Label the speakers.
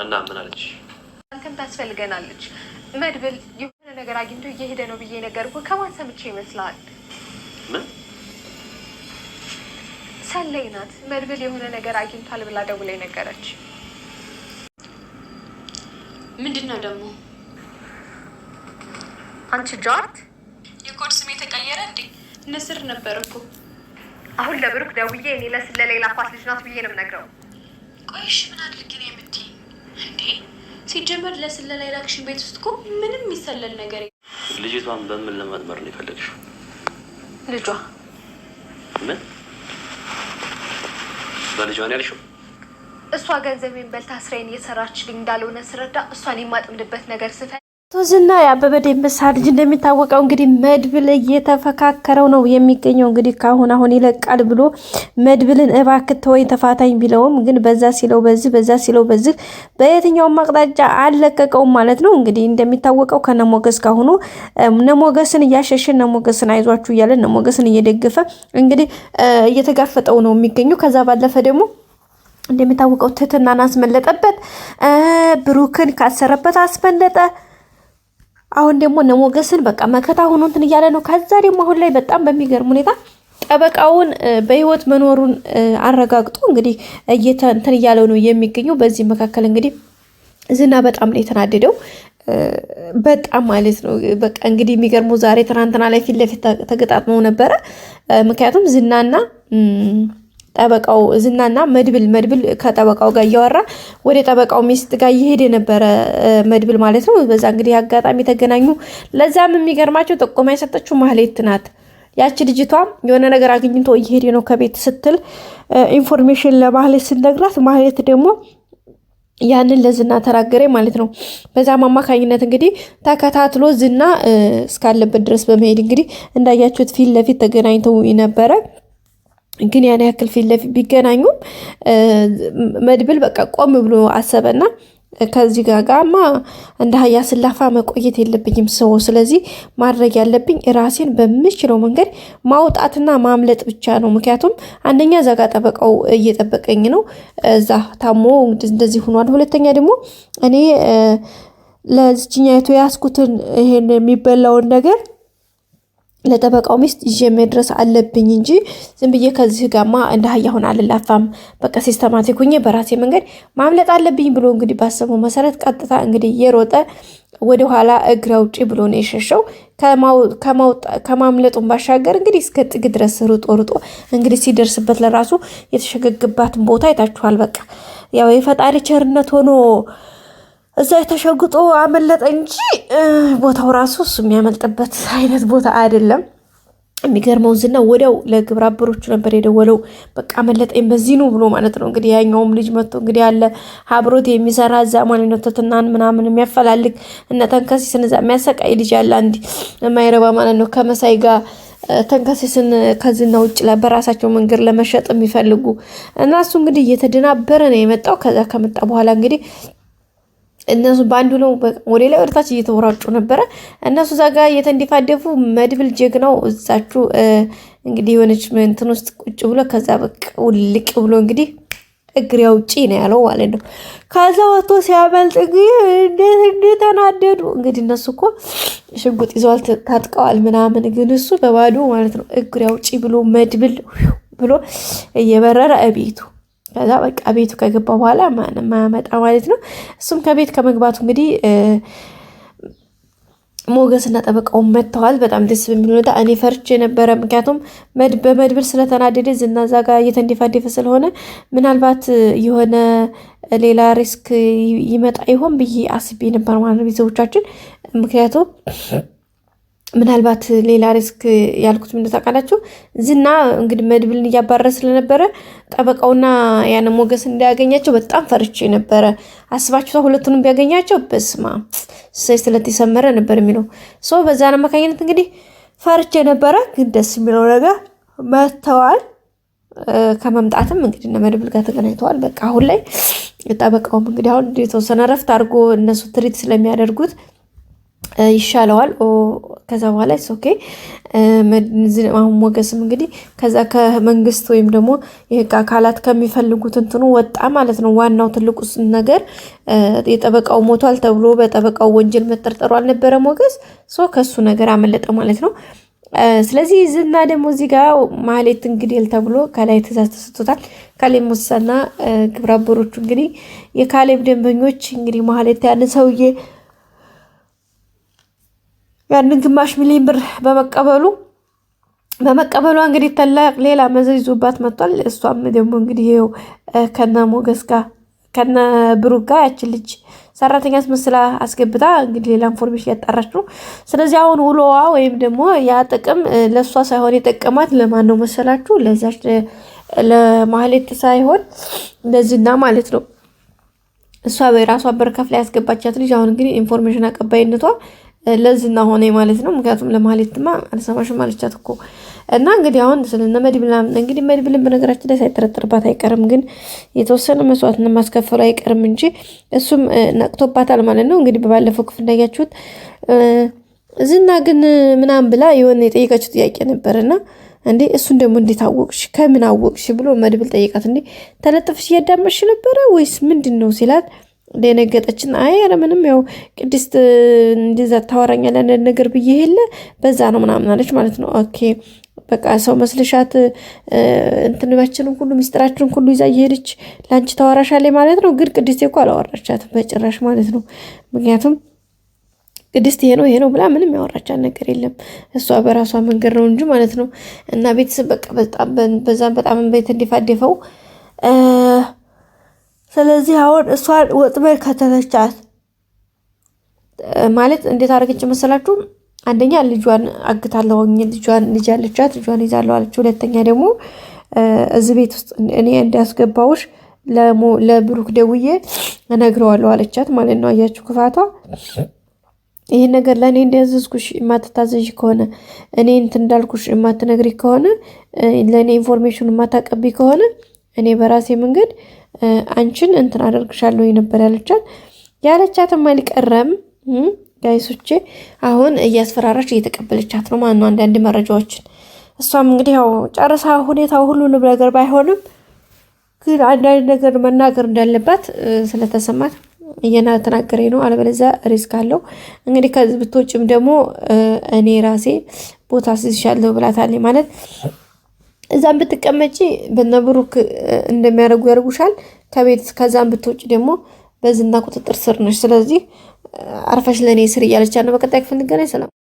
Speaker 1: እና ምን አለች?
Speaker 2: አንተም ታስፈልገናለች። መድብል የሆነ ነገር አግኝቶ እየሄደ ነው ብዬ ነገርኩህ። ከማን ሰምቼ ይመስልሃል?
Speaker 1: ምን
Speaker 2: ሰለይ ናት። መድብል የሆነ ነገር አግኝቷል ብላ ደውላ ነገረች።
Speaker 3: ምንድን ነው ደግሞ?
Speaker 2: አንቺ ጃርት
Speaker 3: የኮድ ስሜ ተቀየረ እንዴ? ንስር ነበር እኮ።
Speaker 2: አሁን ለብሩክ ደውዬ እኔ ለስለሌላ ኳስ ልጅ ናት ብዬ ነው የምነግረው።
Speaker 3: ቆይሽ ምን አድርግ ነው የምትይኝ እንዴ? ሲጀመር ለስለላ ላክሽን ቤት ውስጥ እኮ ምንም የሚሰለል ነገር የለም።
Speaker 1: ልጅቷን በምን ለማጥመር ነው የፈለግሽው?
Speaker 2: ልጇ
Speaker 1: ምን በልጇ ነው ያልሽው?
Speaker 2: እሷ ገንዘቤን በልታ ስራዬን እየሰራችልኝ እንዳልሆነ ስረዳ እሷን የማጥምድበት ነገር ስፈ
Speaker 4: ቶዝና የአበበ ደንበሳ ልጅ እንደሚታወቀው እንግዲህ መድብል እየተፈካከረው ነው የሚገኘው። እንግዲህ አሁን ይለቃል ብሎ መድብልን እባክህ ተወኝ ተፋታኝ ቢለውም ግን በዛ ሲለው በዚህ በዛ ሲለው በዚህ በየትኛውም አቅጣጫ አልለቀቀውም ማለት ነው። እንግዲህ እንደሚታወቀው ከነሞገስ ካሁኑ ነሞገስን እያሸሸ ነሞገስን አይዟችሁ እያለ ነሞገስን እየደገፈ እንግዲህ እየተጋፈጠው ነው የሚገኘው። ከዛ ባለፈ ደግሞ እንደሚታወቀው ትህትናን አስመለጠበት፣ ብሩክን ካሰረበት አስመለጠ። አሁን ደግሞ ነሞገስን በቃ መከታ ሆኖ እንትን እያለ ነው። ከዛ ደግሞ አሁን ላይ በጣም በሚገርም ሁኔታ ጠበቃውን በህይወት መኖሩን አረጋግጦ እንግዲህ እንትን እያለው ነው የሚገኘው። በዚህ መካከል እንግዲህ ዝና በጣም ነው የተናደደው፣ በጣም ማለት ነው። በቃ እንግዲህ የሚገርመው ዛሬ ትናንትና ላይ ፊት ለፊት ተገጣጥመው ነበረ። ምክንያቱም ዝናና ጠበቃው ዝናና መድብል ከጠበቃው ጋር እያወራ ወደ ጠበቃው ሚስት ጋር እየሄደ ነበረ መድብል ማለት ነው። በዛ እንግዲህ አጋጣሚ ተገናኙ። ለዛም የሚገርማቸው ጥቆማ የሰጠችው ማህሌት ናት። ያቺ ልጅቷ የሆነ ነገር አግኝቶ እየሄደ ነው ከቤት ስትል ኢንፎርሜሽን ለማህሌት ስነግራት ማህሌት ደግሞ ያንን ለዝና ተናገረ ማለት ነው። በዛም አማካኝነት እንግዲህ ተከታትሎ ዝና እስካለበት ድረስ በመሄድ እንግዲህ እንዳያችሁት ፊት ለፊት ተገናኝተው ነበረ። ግን ያን ያክል ፊት ለፊት ቢገናኙም መድብል በቃ ቆም ብሎ አሰበና ከዚህ ጋማ እንደ ሀያ ስላፋ መቆየት የለብኝም ሰው። ስለዚህ ማድረግ ያለብኝ ራሴን በምችለው መንገድ ማውጣትና ማምለጥ ብቻ ነው። ምክንያቱም አንደኛ እዛ ጋ ጠበቃው እየጠበቀኝ ነው፣ እዛ ታሞ እንደዚህ ሆኗል። ሁለተኛ ደግሞ እኔ ለዚችኛይቱ ያስኩትን ይሄን የሚበላውን ነገር ለጠበቃው ሚስት ይዤ መድረስ አለብኝ እንጂ ዝም ብዬ ከዚህ ጋማ እንደ ሀያ ሆነ አልላፋም። በቃ ሲስተማቲክ ሆኜ በራሴ መንገድ ማምለጥ አለብኝ ብሎ እንግዲህ ባሰበው መሰረት ቀጥታ እንግዲህ የሮጠ ወደ ኋላ እግረ ውጪ ብሎ ነው የሸሸው። ከማምለጡን ባሻገር እንግዲህ እስከ ጥግ ድረስ ሩጦ እንግዲህ ሲደርስበት ለራሱ የተሸገግባትን ቦታ አይታችኋል። በቃ ያው የፈጣሪ ቸርነት ሆኖ እዛ የተሸግጦ አመለጠ እንጂ ቦታው ራሱ እሱ የሚያመልጥበት አይነት ቦታ አይደለም። የሚገርመው ዝና ወዲያው ለግብረ አበሮቹ ነበር የደወለው። በቃ አመለጠኝ በዚህ ነው ብሎ ማለት ነው። እንግዲህ ያኛውም ልጅ መጥቶ እንግዲህ ያለ አብሮት የሚሰራ እዛ ማለት ነው ትትናን ምናምን የሚያፈላልግ እነ ተንከሲስን እዛ የሚያሰቃይ ልጅ ያለ አንድ የማይረባ ማለት ነው ከመሳይ ጋር ተንከሲስን ከዝና ውጭ በራሳቸው መንገድ ለመሸጥ የሚፈልጉ እና እሱ እንግዲህ እየተደናበረ ነው የመጣው። ከዛ ከመጣ በኋላ እንግዲህ እነሱ ባንዱ ነው ወደ ላይ ወደታች እየተወራጩ ነበረ። እነሱ ዛጋ እየተንዲፋደፉ መድብል ጀግናው እዛችሁ እንግዲህ የሆነች እንትን ውስጥ ቁጭ ብሎ ከዛ በቃ ውልቅ ብሎ እንግዲህ እግሬ አውጪ ነው ያለው ማለት ነው። ከዛ ወጥቶ ሲያመልጥ እንዴት ተናደዱ። እንግዲህ እነሱ እኮ ሽጉጥ ይዘዋል ታጥቀዋል ምናምን፣ ግን እሱ በባዶ ማለት ነው እግሬ አውጪ ብሎ መድብል ብሎ እየበረረ እቤቱ ከዛ በቃ ቤቱ ከገባ በኋላ ማንም ማያመጣ ማለት ነው። እሱም ከቤት ከመግባቱ እንግዲህ ሞገስና ጠበቃው መጥተዋል። በጣም ደስ በሚል ሁኔታ እኔ ፈርቼ ነበረ። ምክንያቱም በመድብል ስለተናደደ ዝና እዛ ጋር እየተንደፋደፈ ስለሆነ ምናልባት የሆነ ሌላ ሪስክ ይመጣ ይሆን ብዬ አስቤ ነበር ማለት ነው ቤተሰቦቻችን። ምክንያቱም ምናልባት ሌላ ሪስክ ያልኩት ምን ታውቃላችሁ? ዝና እንግዲህ መድብልን እያባረረ ስለነበረ ጠበቃውና ያን ሞገስ እንዲያገኛቸው በጣም ፈርቼ ነበረ። አስባችሁታ ሁለቱንም ቢያገኛቸው በስማ ስለቲ ሰመረ ነበር የሚለው ሶ በዛና አማካኝነት እንግዲህ ፈርቼ ነበረ። ግን ደስ የሚለው ነገር መተዋል። ከመምጣትም እንግዲህ እነ መድብል ጋር ተገናኝተዋል። በቃ አሁን ላይ ጠበቃውም እንግዲህ አሁን የተወሰነ ረፍት አድርጎ እነሱ ትሪት ስለሚያደርጉት ይሻለዋል። ከዛ በኋላ ኦኬ አሁን ሞገስም እንግዲህ ከዛ ከመንግስት ወይም ደግሞ የህግ አካላት ከሚፈልጉት እንትኑ ወጣ ማለት ነው። ዋናው ትልቁ ነገር የጠበቃው ሞቷል ተብሎ በጠበቃው ወንጀል መጠርጠሩ አልነበረ ሞገስ ከሱ ነገር አመለጠ ማለት ነው። ስለዚህ ዝና ደግሞ እዚህ ጋር ማህሌት እንግዲህ ተብሎ ከላይ ትእዛዝ ተሰጥቶታል። ካሌብ ሙሳና ግብረ አበሮቹ እንግዲህ የካሌብ ደንበኞች እንግዲህ ማህሌት ያን ሰውዬ ያንን ግማሽ ሚሊዮን ብር በመቀበሏ እንግዲህ ታላቅ ሌላ መዘዝ ይዞባት መጥቷል። እሷም ደግሞ እንግዲህ ይኸው ከነ ሞገስ ጋር ከነ ብሩክ ጋር ያችን ልጅ ሰራተኛ አስመስላ አስገብታ እንግዲህ ሌላ ኢንፎርሜሽን ያጣራች ነው። ስለዚህ አሁን ውሎዋ ወይም ደግሞ ያ ጥቅም ለሷ ሳይሆን የጠቀማት ለማን ነው መሰላችሁ? ለዛች ለማህሌት ሳይሆን ለዝና ማለት ነው። እሷ በራሷ በር ከፍላ ያስገባቻት ልጅ አሁን እንግዲህ ኢንፎርሜሽን አቀባይነቷ ለዝና ሆነ ማለት ነው። ምክንያቱም ለማህሌትማ አልሰማሽም አለቻት እኮ እና እንግዲህ አሁን ስለነ መድብል እንግዲህ መድብልን በነገራችን ላይ ሳይጠረጥርባት አይቀርም፣ ግን የተወሰነ መስዋዕትን ማስከፈሉ አይቀርም እንጂ እሱም ነቅቶባታል ማለት ነው። እንግዲህ በባለፈው ክፍል እንዳያችሁት ዝና ግን ምናምን ብላ የሆነ የጠየቀችው ጥያቄ ነበርና እንዴ እሱን ደግሞ እንዴት አወቅሽ ከምን አወቅሽ ብሎ መድብል ጠይቃት። እንዴ ተለጥፍሽ እያዳመጥሽ ነበረ ወይስ ምንድን ነው ሲላት ደነገጠችን። አይ ኧረ ምንም ያው ቅድስት እንደዛ ታወራኛለህ ነገር ብዬ የለ በዛ ነው ምናምን አለች ማለት ነው። ኦኬ በቃ ሰው መስልሻት እንትንባችንን ሁሉ ሚስጥራችንን ሁሉ ይዛ እየሄደች ላንቺ ታወራሻለች ማለት ነው። ግን ቅድስት እኮ አላወራቻትም በጭራሽ ማለት ነው። ምክንያቱም ቅድስት ይሄ ነው ብላ ምንም ያወራቻት ነገር የለም። እሷ በራሷ መንገድ ነው እንጂ ማለት ነው። እና ቤተሰብ በቃ በጣም ቤት እንዲፋደፈው ስለዚህ አሁን እሷን ወጥመድ ከተተቻት ማለት እንዴት አደረገች መሰላችሁ? አንደኛ ልጇን አግታለሁኝ ልጅ ያለቻት ልጇን ይዛለሁ አለች። ሁለተኛ ደግሞ እዚህ ቤት ውስጥ እኔ እንዳስገባውሽ ለብሩክ ደውዬ እነግረዋለሁ አለቻት ማለት ነው። አያችሁ ክፋቷ። ይሄን ነገር ለእኔ እንዲያዘዝኩሽ የማትታዘዥ ከሆነ እኔ እንትን እንዳልኩሽ የማትነግሪ ከሆነ ለእኔ ኢንፎርሜሽን የማታቀቢ ከሆነ እኔ በራሴ መንገድ አንቺን እንትን አደርግሻለሁ ነበር ያለቻትም አልቀረም። ጋይሶቼ አሁን እያስፈራራች እየተቀበለቻት ነው ማለት ነው አንዳንድ መረጃዎችን። እሷም እንግዲህ ያው ጨርሳ ሁኔታው ሁሉንም ነገር ባይሆንም ግን አንዳንድ ነገር መናገር እንዳለባት ስለተሰማት እየተናገረኝ ነው። አለበለዚያ ሪስክ አለው። እንግዲህ ከዚህ ብትወጪም ደግሞ እኔ ራሴ ቦታ አስይዝሻለሁ ብላታለች ማለት እዛም ብትቀመጪ በነብሩክ እንደሚያደርጉ ያደርጉሻል ከቤት ከዛም ብትወጪ ደግሞ በዝና ቁጥጥር ስር ነሽ። ስለዚህ አርፈሽ ለኔ ስር እያለቻት ነው። በቀጣይ ክፍል እንገናኝ። ሰላም።